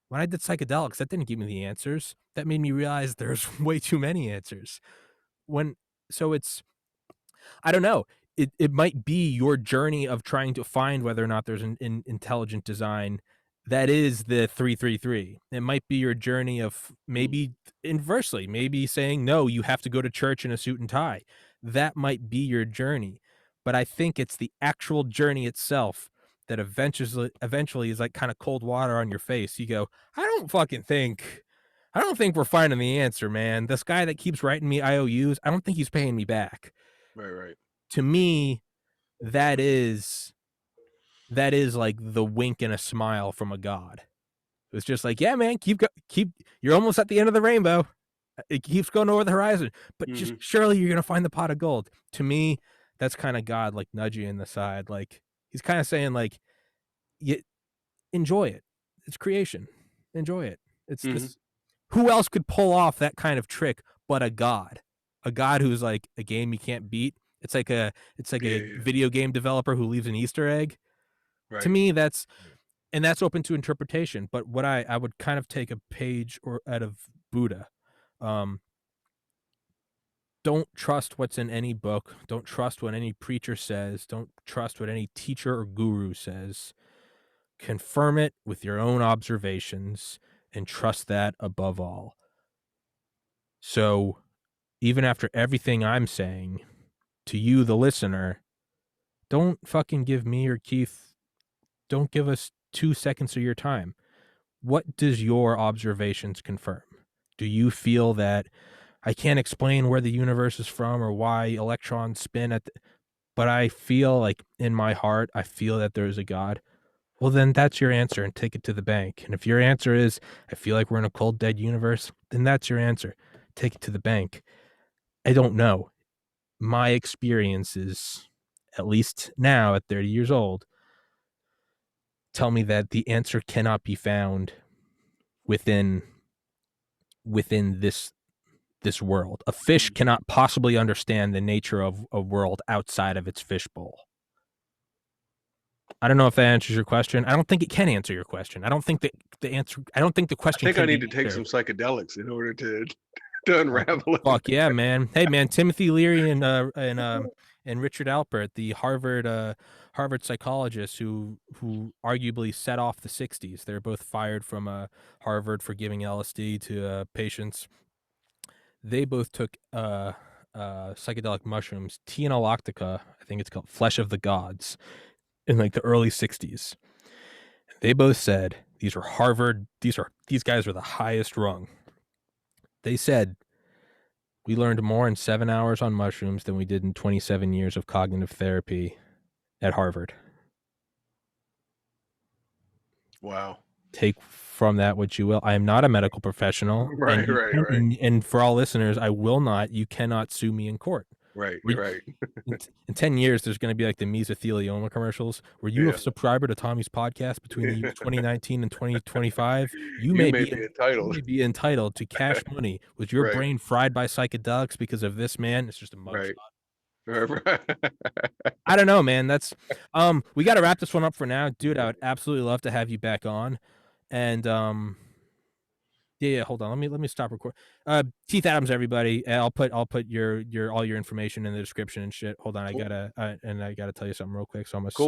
Speaker 1: when I did psychedelics, that didn't give me the answers. That made me realize there's way too many answers. When so it's I don't know. It might be your journey of trying to find whether or not there's an intelligent design that is the 333. It might be your journey of
Speaker 2: Mm.
Speaker 1: maybe inversely, maybe saying, "No, you have to go to church in a suit and tie." That might be your journey, but I think it's the actual journey itself that eventually is like kinda cold water on your face. You go, I don't think we're finding the answer, man. This guy that keeps writing me IOUs, I don't think he's paying me back."
Speaker 2: Right, right.
Speaker 1: To me, that is that is like the wink and a smile from a god. It's just like, "Yeah, man, keep you're almost at the end of the rainbow. It keeps going over the horizon, but just
Speaker 2: Mhm.
Speaker 1: surely you're gonna find the pot of gold." To me, that's kinda God, like, nudging you in the side, like, he's kinda saying, like, "You enjoy it. It's creation. Enjoy it." It's
Speaker 2: Mhm.
Speaker 1: this who else could pull off that kind of trick but a god? A god who's like a game you can't beat. It's like
Speaker 2: Yeah,
Speaker 1: a
Speaker 2: yeah.
Speaker 1: video game developer who leaves an Easter egg. To
Speaker 2: Right.
Speaker 1: me, that's open to interpretation, but what I would kind of take a page or out of Buddha. Um, don't trust what's in any book. Don't trust what any preacher says. Don't trust what any teacher or guru says. Confirm it with your own observations and trust that above all. So, even after everything I'm saying to you, the listener, don't fucking give me or Keith, don't give us 2 seconds of your time. What does your observations confirm? Do you feel that I can't explain where the universe is from or why electrons spin but I feel like in my heart, I feel that there is a God? Well, then that's your answer and take it to the bank. And if your answer is, I feel like we're in a cold, dead universe, then that's your answer. Take it to the bank. I don't know. My experiences, at least now at 30 years old, tell me that the answer cannot be found within this world. A fish
Speaker 2: Mhm.
Speaker 1: cannot possibly understand the nature of a world outside of its fishbowl. I don't know if that answers your question. I don't think it can answer your question. I don't think the
Speaker 2: I
Speaker 1: question
Speaker 2: think I
Speaker 1: can
Speaker 2: need
Speaker 1: be
Speaker 2: to take some
Speaker 1: answered.
Speaker 2: psychedelics in order to to
Speaker 1: Oh,
Speaker 2: unravel it.
Speaker 1: fuck yeah, man. Hey, man, Timothy Leary and Richard Alpert, the Harvard psychologists who arguably set off the '60s. They're both fired from Harvard for giving LSD to patients. They both took psychedelic mushrooms, Tianalactica, I think it's called Flesh of the Gods, in like the early '60s. They both said these were Harvard. These guys were the highest rung. They said we learned more in 7 hours on mushrooms than we did in 27 years of cognitive therapy at Harvard.
Speaker 2: Wow.
Speaker 1: Take from that what you will. I am not a medical professional, and
Speaker 2: Right, right, right.
Speaker 1: and for all listeners, I will not. You cannot sue me in court.
Speaker 2: Right,
Speaker 1: We,
Speaker 2: right.
Speaker 1: in 10 years, there's going to be like the mesothelioma commercials. Were you a
Speaker 2: Yeah.
Speaker 1: subscriber to Tommy's podcast between the years 2019 and 2025?
Speaker 2: You may be
Speaker 1: You
Speaker 2: entitled.
Speaker 1: may be entitled to cash money. Was your
Speaker 2: Right,
Speaker 1: brain fried by psychedelics because of this man? It's just a mugshot.
Speaker 2: right. Right.
Speaker 1: I don't know, man. We got to wrap this one up for now, dude. I would absolutely love to have you back on, and yeah, hold on. Let me stop recording. Keith Adams, everybody. I'll put your all your information in the description and shit. Hold on,
Speaker 2: Cool.
Speaker 1: I gotta tell you something real quick. So I'm gonna
Speaker 2: Cool.